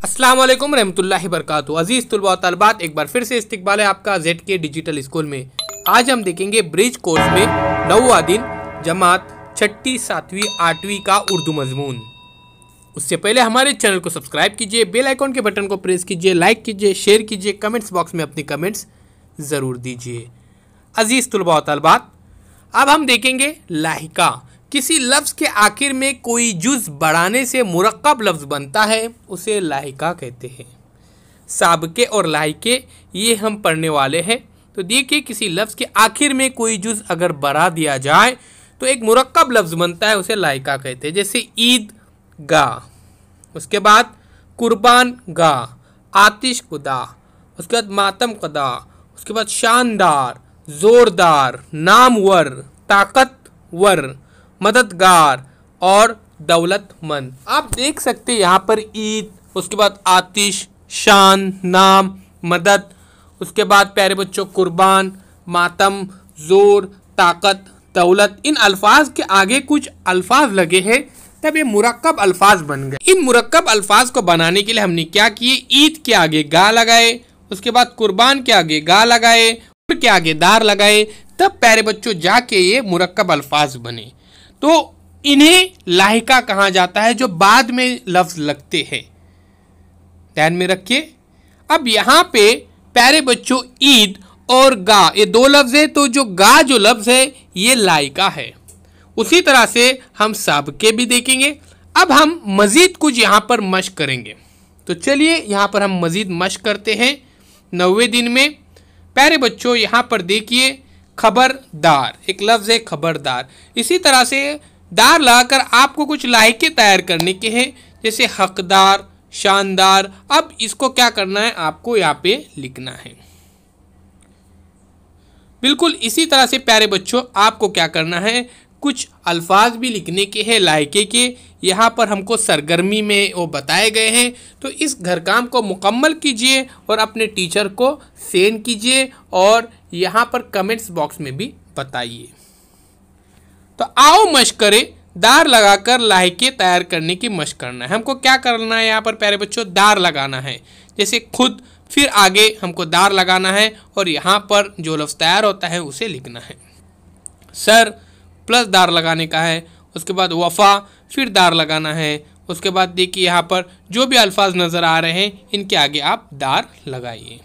अस्सलाम वालेकुम रहमतुल्लाहि बरकातुहू। अजीज़ तुलबा व तलबात, एक बार फिर से इस्तकबाल है आपका ZK डिजिटल स्कूल में। आज हम देखेंगे ब्रिज कोर्स में 9वां दिन जमात 6ठी 7वीं 8वीं का उर्दू मजमून। उससे पहले हमारे चैनल को सब्सक्राइब कीजिए, बेल आइकॉन के बटन को प्रेस कीजिए, लाइक कीजिए, शेयर कीजिए, कमेंट्स बॉक्स में अपने कमेंट्स ज़रूर दीजिए। अजीज़ तुलबा व तलबात, अब हम देखेंगे लाहिका। किसी लफ्ज़ के आखिर में कोई जुज़ बढ़ाने से मुरक्कब लफ्ज़ बनता है, उसे लाहिका कहते हैं। साबके और लाहिके ये हम पढ़ने वाले हैं। तो देखिए, किसी लफ्ज़ के आखिर में कोई जुज़ अगर बढ़ा दिया जाए तो एक मुरक्कब लफ्ज़ बनता है, उसे लाहिका कहते हैं। जैसे ईद गा, उसके बाद कुर्बान गा, आतिश कुदा, उसके बाद मातम कदा, उसके बाद शानदार, ज़ोरदार, नामवर, ताकतवर, मददगार और दौलतमंद। आप देख सकते हैं यहाँ पर ईद, उसके बाद आतिश, शान, नाम, मदद, उसके बाद प्यारे बच्चों कुर्बान, मातम, जोर, ताकत, दौलत। इन अल्फाज के आगे कुछ अल्फाज लगे हैं, तब ये मुरक्कब अल्फाज बन गए। इन मुरक्कब अल्फाज को बनाने के लिए हमने क्या किए, ईद के आगे गा लगाए, उसके बाद कुर्बान के आगे गा लगाए, के आगे दार लगाए, तब प्यारे बच्चों जाके ये मुरक्कब अल्फाज बने। तो इन्हें लाहिका कहा जाता है, जो बाद में लफ्ज़ लगते हैं। ध्यान में रखिए। अब यहाँ पे प्यारे बच्चों ईद और गा ये दो लफ्ज़ है, तो जो गा जो लफ्ज़ है ये लाहिका है। उसी तरह से हम साबके भी देखेंगे। अब हम मज़ीद कुछ यहाँ पर मश्क करेंगे। तो चलिए यहाँ पर हम मज़ीद मश्क करते हैं 9वें दिन में। प्यारे बच्चों यहाँ पर देखिए, खबरदार एक लफ्ज़ है, खबरदार। इसी तरह से दार लगाकर आपको कुछ लाहिके तैयार करने के हैं, जैसे हकदार, शानदार। अब इसको क्या करना है, आपको यहाँ पे लिखना है। बिल्कुल इसी तरह से प्यारे बच्चों आपको क्या करना है, कुछ अल्फाज भी लिखने के हैं लाहिके के। यहाँ पर हमको सरगर्मी में वो बताए गए हैं, तो इस घर काम को मुकम्मल कीजिए और अपने टीचर को सेंड कीजिए और यहाँ पर कमेंट्स बॉक्स में भी बताइए। तो आओ मश्क करें। दार लगाकर लाहिके तैयार करने की मश्क करना है। हमको क्या करना है, यहाँ पर प्यारे बच्चों दार लगाना है। जैसे खुद, फिर आगे हमको दार लगाना है और यहाँ पर जो लफ्ज़ तैयार होता है उसे लिखना है। सर प्लस दार लगाने का है, उसके बाद वफ़ा, फिर दार लगाना है। उसके बाद देखिए यहाँ पर जो भी अल्फाज नज़र आ रहे हैं इनके आगे आप दार लगाइए।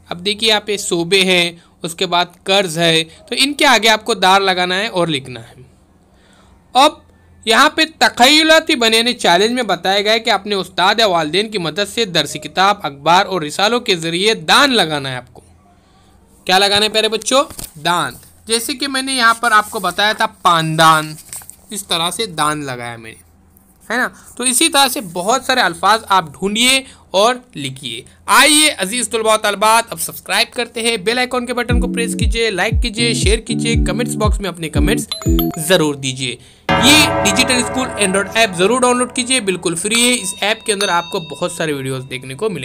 अब देखिए यहाँ पे सोबे है, उसके बाद कर्ज है, तो इनके आगे आपको दार लगाना है और लिखना है। अब यहाँ पे तख़य्युलाती बनाने चैलेंज में बताया गया है कि अपने उस्ताद या वालिदैन की मदद से दरसी किताब, अखबार और रिसालों के ज़रिए दान लगाना है। आपको क्या लगाना है प्यारे बच्चों, दान। जैसे कि मैंने यहाँ पर आपको बताया था पानदान, इस तरह से दान लगाया मैंने, है ना। तो इसी तरह से बहुत सारे अल्फाज आप ढूंढिए और लिखिए। आइए अजीज़ तुलबा व तलबात, अब सब्सक्राइब करते हैं, बेल आइकॉन के बटन को प्रेस कीजिए, लाइक कीजिए, शेयर कीजिए, कमेंट्स बॉक्स में अपने कमेंट्स ज़रूर दीजिए। ये डिजिटल स्कूल एंड्रॉइड ऐप ज़रूर डाउनलोड कीजिए, बिल्कुल फ्री है। इस ऐप के अंदर आपको बहुत सारे वीडियोज़ देखने को मिलेंगे।